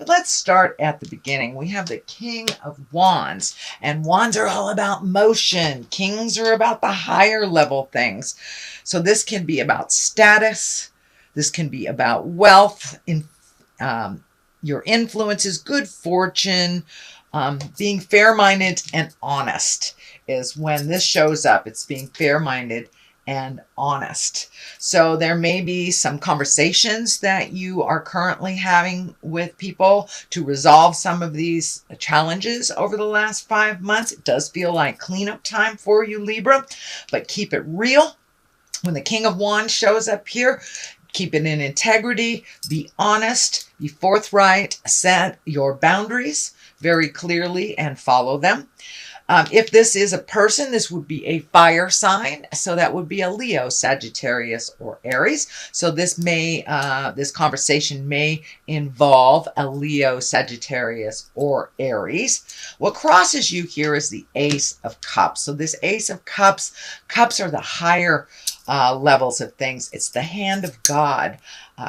But let's start at the beginning. We have the King of Wands, and wands are all about motion. Kings are about the higher level things. So this can be about status. This can be about wealth, your influences, good fortune, being fair-minded and honest is when this shows up. It's being fair-minded and honest. So there may be some conversations that you are currently having with people to resolve some of these challenges over the last 5 months. It does feel like cleanup time for you, Libra, but keep it real. When the King of Wands shows up here, keep it in integrity, be honest, be forthright, set your boundaries very clearly and follow them. If this is a person, this would be a fire sign. So that would be a Leo, Sagittarius, or Aries. So this conversation may involve a Leo, Sagittarius, or Aries. What crosses you here is the Ace of Cups. So this Ace of Cups, cups are the higher levels of things. It's the hand of God.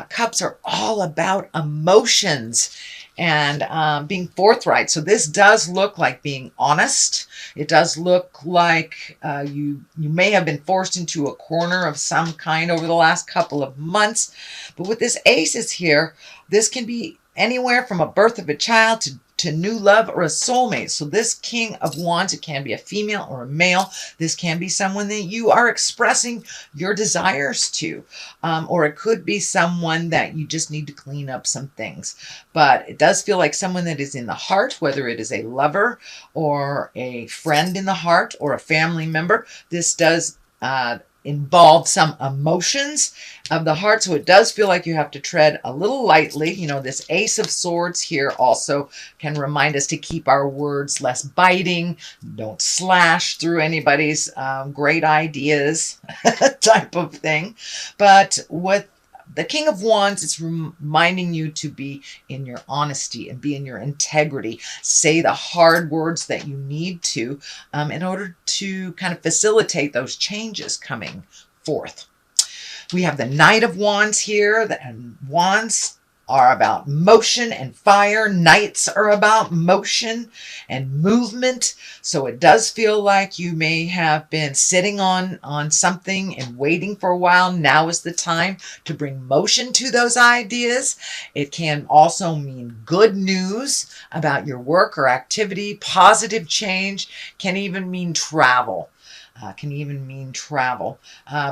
Cups are all about emotions and being forthright. So this does look like being honest. It does look like you may have been forced into a corner of some kind over the last couple of months. But with this aces here, this can be anywhere from a birth of a child to new love or a soulmate. So this King of Wands, it can be a female or a male. This can be someone that you are expressing your desires to, or it could be someone that you just need to clean up some things. But it does feel like someone that is in the heart, whether it is a lover or a friend in the heart or a family member. This does involve some emotions of the heart. So it does feel like you have to tread a little lightly. You know, this Ace of Swords here also can remind us to keep our words less biting. Don't slash through anybody's great ideas type of thing. But with the King of Wands, it's reminding you to be in your honesty and be in your integrity. Say the hard words that you need to in order to kind of facilitate those changes coming forth. We have the Knight of Wands here, and wands are about motion and fire. Knights are about motion and movement. So it does feel like you may have been sitting on something and waiting for a while. Now is the time to bring motion to those ideas. It can also mean good news about your work or activity. Positive change can even mean travel.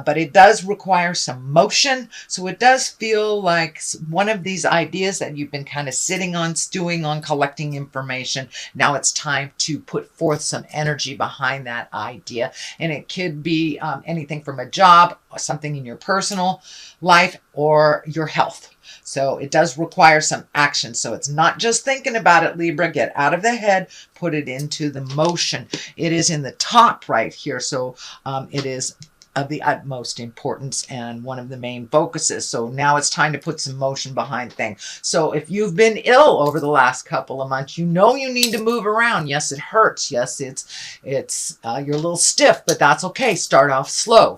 But it does require some motion. So it does feel like one of these ideas that you've been kind of sitting on, stewing on, collecting information. Now it's time to put forth some energy behind that idea. And it could be anything from a job, or something in your personal life, or your health. So it does require some action. So it's not just thinking about it, Libra. Get out of the head, put it into the motion. It is in the top right here. So it is of the utmost importance and one of the main focuses. So now it's time to put some motion behind things. So if you've been ill over the last couple of months, you know you need to move around. Yes, it hurts. Yes, it's you're a little stiff, but that's okay. Start off slow.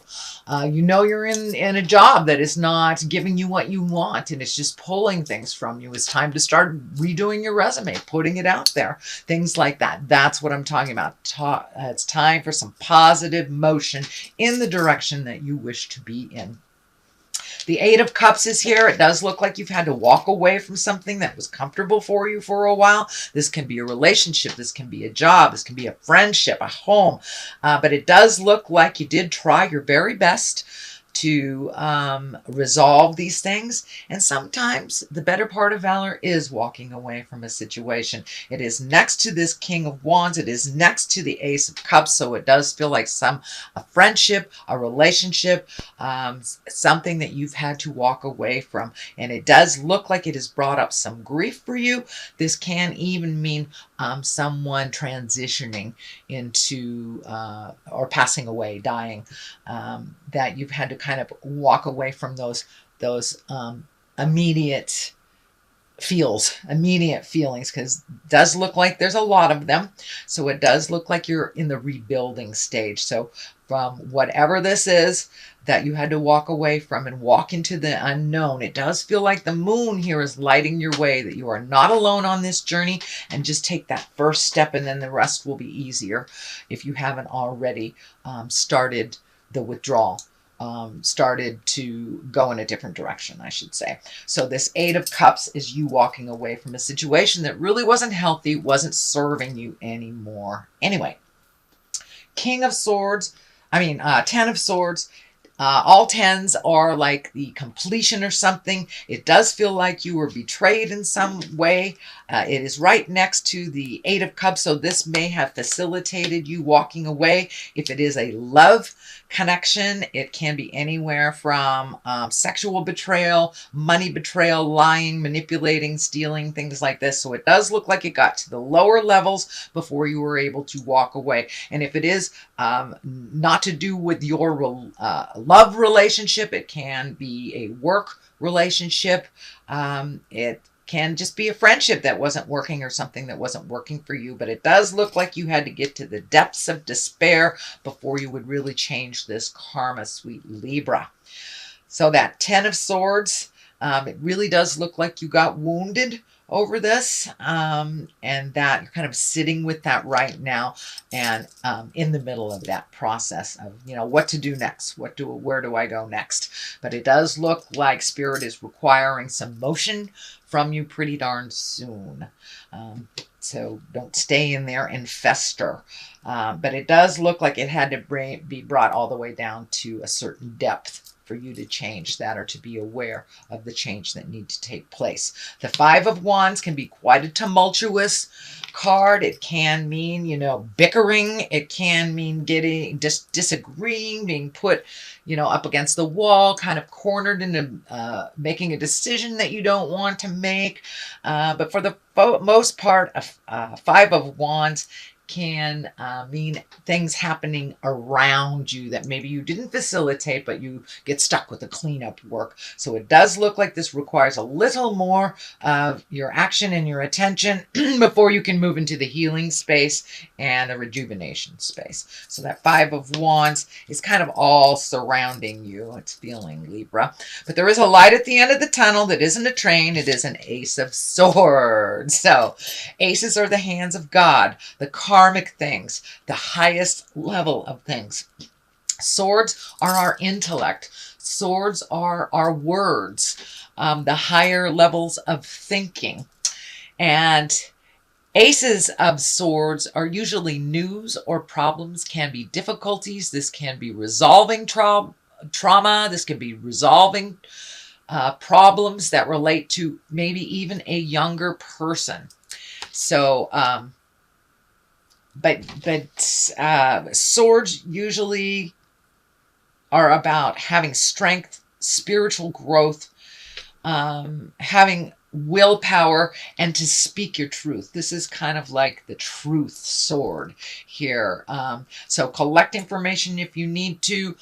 You know you're in a job that is not giving you what you want and it's just pulling things from you. It's time to start redoing your resume, putting it out there, things like that. That's what I'm talking about. It's time for some positive motion in the direction that you wish to be in. The Eight of Cups is here. It does look like you've had to walk away from something that was comfortable for you for a while. This can be a relationship. This can be a job. This can be a friendship, a home. But it does look like you did try your very best to resolve these things. And sometimes the better part of valor is walking away from a situation. It is next to this King of Wands. It is next to the Ace of Cups. So it does feel like a friendship, a relationship, something that you've had to walk away from. And it does look like it has brought up some grief for you. This can even mean someone transitioning into or passing away, dying, that you've had to kind of walk away from those immediate feels, immediate feelings, because it does look like there's a lot of them. So it does look like you're in the rebuilding stage. So from whatever this is that you had to walk away from and walk into the unknown, it does feel like the moon here is lighting your way, that you are not alone on this journey, and just take that first step and then the rest will be easier if you haven't already started the withdrawal. Started to go in a different direction, I should say. So this Eight of Cups is you walking away from a situation that really wasn't healthy, wasn't serving you anymore. Anyway, Ten of Swords. All tens are like the completion or something. It does feel like you were betrayed in some way. It is right next to the Eight of Cups, so this may have facilitated you walking away. If it is a love connection, it can be anywhere from sexual betrayal, money betrayal, lying, manipulating, stealing, things like this. So it does look like it got to the lower levels before you were able to walk away. And if it is not to do with your love relationship, it can be a work relationship. It can just be a friendship that wasn't working or something that wasn't working for you. But it does look like you had to get to the depths of despair before you would really change this karma, sweet Libra. So that Ten of Swords, it really does look like you got wounded over this, and that you're kind of sitting with that right now, and in the middle of that process of, what to do next, where do I go next. But it does look like Spirit is requiring some motion from you pretty darn soon. So don't stay in there and fester. But it does look like it had to be brought all the way down to a certain depth for you to change that, or to be aware of the change that needs to take place. The Five of Wands can be quite a tumultuous card. It can mean, bickering. It can mean getting disagreeing, being put, up against the wall, kind of cornered into making a decision that you don't want to make. But for the most part, a Five of Wands can mean things happening around you that maybe you didn't facilitate, but you get stuck with the cleanup work. So it does look like this requires a little more of your action and your attention before you can move into the healing space and the rejuvenation space. So that Five of Wands is kind of all surrounding you. It's feeling, Libra. But there is a light at the end of the tunnel that isn't a train. It is an Ace of Swords. So aces are the hands of God, the karmic things, the highest level of things. Swords are our intellect. Swords are our words, the higher levels of thinking. And Aces of Swords are usually news or problems, can be difficulties. This can be resolving trauma. This can be resolving problems that relate to maybe even a younger person. So, but swords usually are about having strength, spiritual growth, having willpower, and to speak your truth. This is kind of like the truth sword here. So collect information if you need to.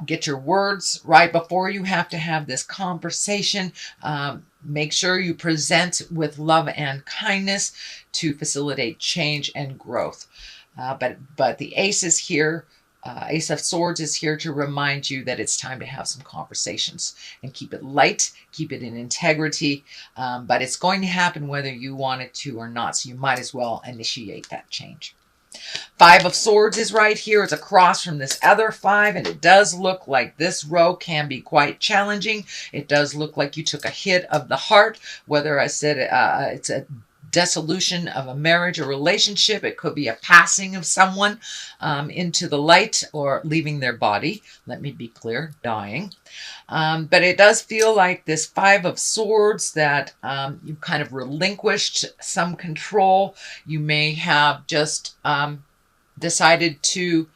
Get your words right before you have to have this conversation. Make sure you present with love and kindness to facilitate change and growth. But the ace is here. Ace of Swords is here to remind you that it's time to have some conversations and keep it light, keep it in integrity. But it's going to happen whether you want it to or not. So you might as well initiate that change. Five of Swords is right here. It's across from this other five, and it does look like this row can be quite challenging. It does look like you took a hit of the heart, whether I said it's a dissolution of a marriage or relationship. It could be a passing of someone into the light, or leaving their body. Let me be clear, dying. But it does feel like this Five of Swords that you kind of relinquished some control. You may have just decided to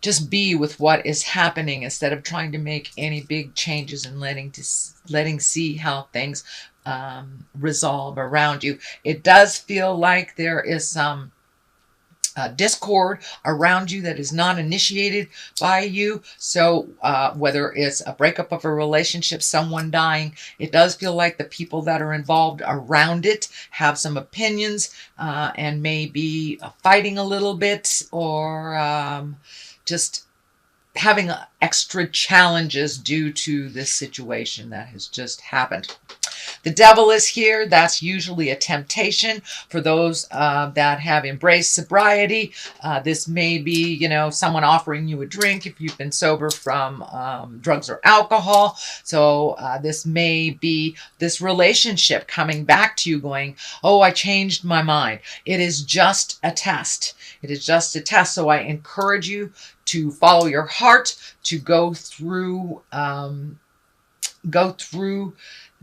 just be with what is happening instead of trying to make any big changes and letting see how things resolve around you. It does feel like there is some discord around you that is not initiated by you. So whether it's a breakup of a relationship, someone dying, it does feel like the people that are involved around it have some opinions and maybe fighting a little bit, or just having extra challenges due to this situation that has just happened. The devil is here. That's usually a temptation for those that have embraced sobriety. This may be, someone offering you a drink if you've been sober from drugs or alcohol. So this may be this relationship coming back to you going, oh, I changed my mind. It is just a test. It is just a test. So I encourage you to follow your heart, to go through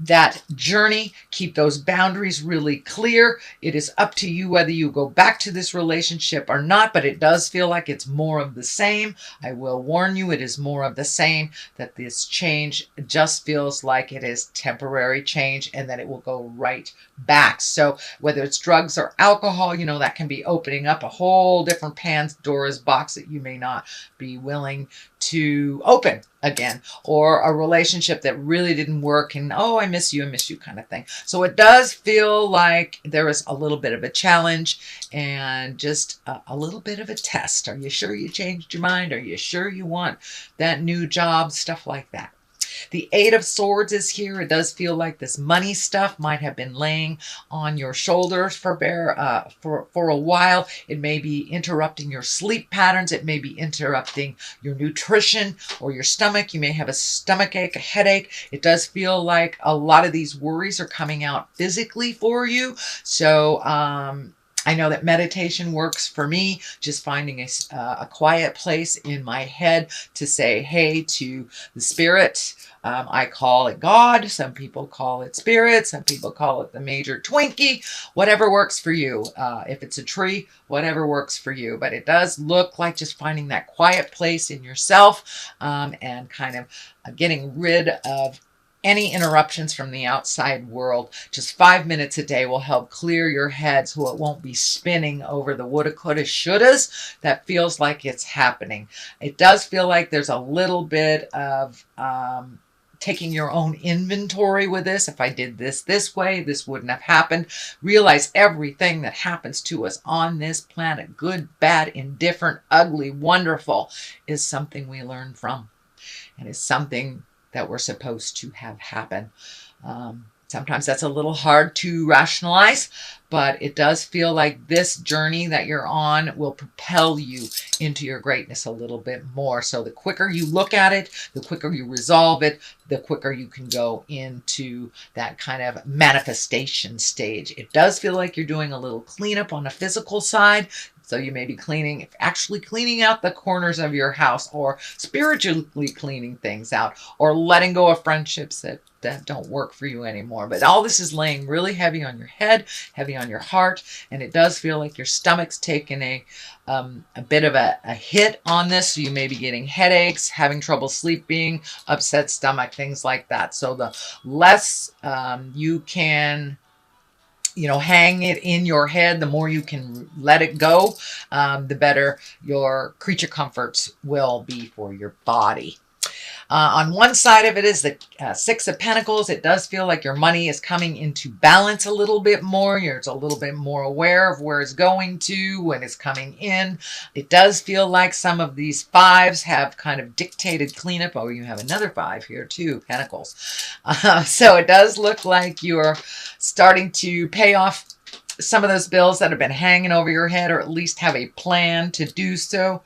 that journey. Keep those boundaries really clear. It is up to you whether you go back to this relationship or not, but it does feel like it's more of the same. I will warn you, it is more of the same, that this change just feels like it is temporary change and that it will go right back. So whether it's drugs or alcohol, that can be opening up a whole different Pandora's box that you may not be willing to open again, or a relationship that really didn't work and, oh, I miss you kind of thing. So it does feel like there is a little bit of a challenge and just a little bit of a test. Are you sure you changed your mind? Are you sure you want that new job? Stuff like that. The Eight of Swords is here. It does feel like this money stuff might have been laying on your shoulders for a while. It may be interrupting your sleep patterns. It may be interrupting your nutrition or your stomach. You may have a stomach ache, a headache. It does feel like a lot of these worries are coming out physically for you. So, I know that meditation works for me, just finding a quiet place in my head to say hey to the spirit. I call it God. Some people call it spirit. Some people call it the major Twinkie. Whatever works for you. If it's a tree, whatever works for you. But it does look like just finding that quiet place in yourself and kind of getting rid of any interruptions from the outside world. Just 5 minutes a day will help clear your head so it won't be spinning over the woulda, coulda, shouldas that feels like it's happening. It does feel like there's a little bit of taking your own inventory with this. If I did this way, this wouldn't have happened. Realize everything that happens to us on this planet, good, bad, indifferent, ugly, wonderful, is something we learn from. And is something that we're supposed to have happen. Sometimes that's a little hard to rationalize, but it does feel like this journey that you're on will propel you into your greatness a little bit more. So the quicker you look at it, the quicker you resolve it, the quicker you can go into that kind of manifestation stage. It does feel like you're doing a little cleanup on the physical side. So you may be actually cleaning out the corners of your house, or spiritually cleaning things out, or letting go of friendships that don't work for you anymore. But all this is laying really heavy on your head, heavy on your heart, and it does feel like your stomach's taken a bit of a hit on this. So you may be getting headaches, having trouble sleeping, upset stomach, things like that. So the less you can hang it in your head, the more you can let it go, the better your creature comforts will be for your body. On one side of it is the Six of Pentacles. It does feel like your money is coming into balance a little bit more. You're a little bit more aware of where it's going to, when it's coming in. It does feel like some of these fives have kind of dictated cleanup. Oh, you have another five here too, Pentacles. So it does look like you're starting to pay off some of those bills that have been hanging over your head, or at least have a plan to do so.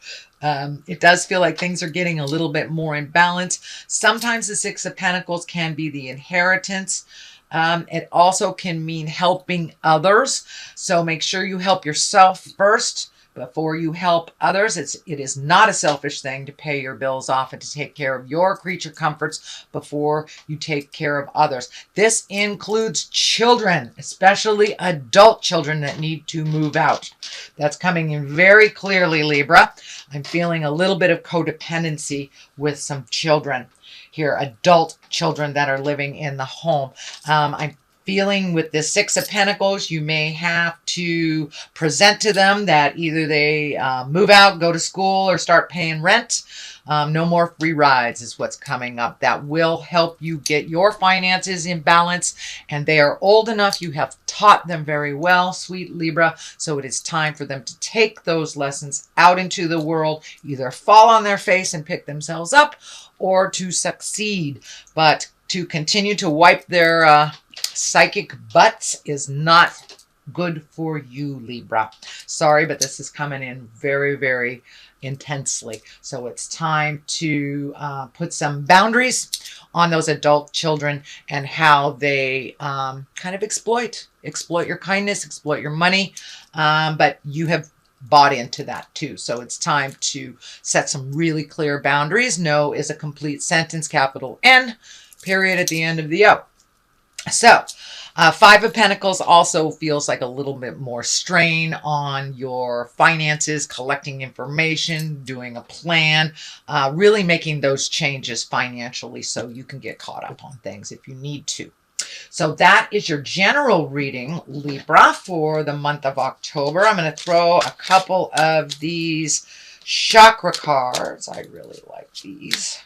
It does feel like things are getting a little bit more in balance. Sometimes the Six of Pentacles can be the inheritance. It also can mean helping others. So make sure you help yourself first before you help others. It is not a selfish thing to pay your bills off and to take care of your creature comforts before you take care of others. This includes children, especially adult children that need to move out. That's coming in very clearly, Libra. I'm feeling a little bit of codependency with some children here, adult children that are living in the home. I'm feeling with the Six of Pentacles, you may have to present to them that either they move out, go to school, or start paying rent. No more free rides is what's coming up. That will help you get your finances in balance. And they are old enough. You have taught them very well, sweet Libra. So it is time for them to take those lessons out into the world, either fall on their face and pick themselves up, or to succeed. But to continue to wipe their psychic butts is not good for you, Libra. Sorry, but this is coming in very, very intensely. So it's time to put some boundaries on those adult children and how they kind of exploit your kindness, exploit your money. But you have bought into that too. So it's time to set some really clear boundaries. No is a complete sentence, capital N, period at the end of the O. So Five of Pentacles also feels like a little bit more strain on your finances, collecting information, doing a plan, really making those changes financially so you can get caught up on things if you need to. So that is your general reading, Libra, for the month of October. I'm going to throw a couple of these chakra cards. I really like these.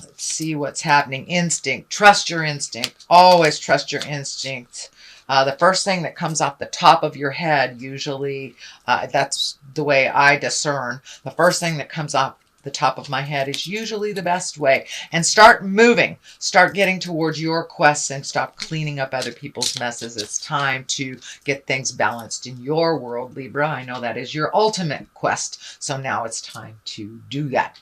Let's see what's happening. Instinct. Trust your instinct. Always trust your instinct. The first thing that comes off the top of your head, usually, that's the way I discern. The first thing that comes off the top of my head is usually the best way. And start moving. Start getting towards your quests and stop cleaning up other people's messes. It's time to get things balanced in your world, Libra. I know that is your ultimate quest. So now it's time to do that.